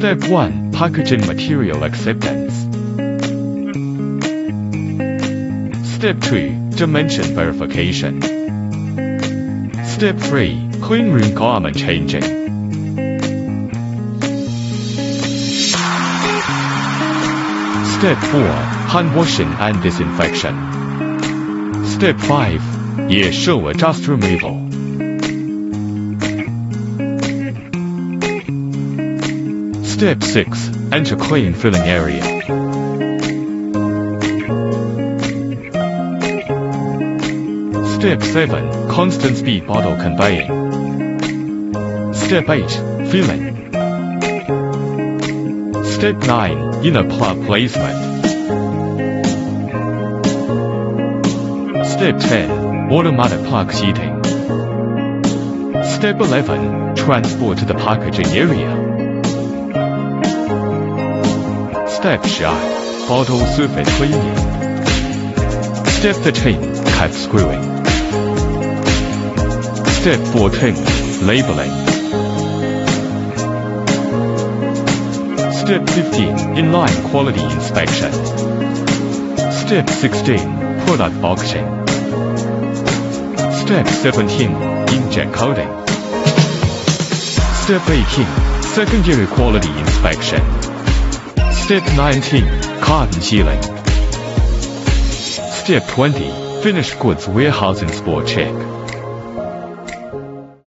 Step 1. Packaging material acceptance. Step 2. Dimension verification. Step 3. Clean room garment changing. Step 4. Hand washing and disinfection. Step 5. Show adjust removal. Step 6. Enter clean filling area. Step 7. Constant speed bottle conveying. Step 8. Filling. Step 9. Inner plug placement. Step 10. Automatic plug heating. Step 11. Transport to the packaging area. Step 12. Bottle surface cleaning. Step 13. Cap screwing. Step 14. Labeling. Step 15. Inline quality inspection. Step 16. Product boxing. Step 17. Inkjet coating. Step 18. Secondary quality inspection. Step 19. Carton sealing. Step 20. Finished goods warehousing spot check.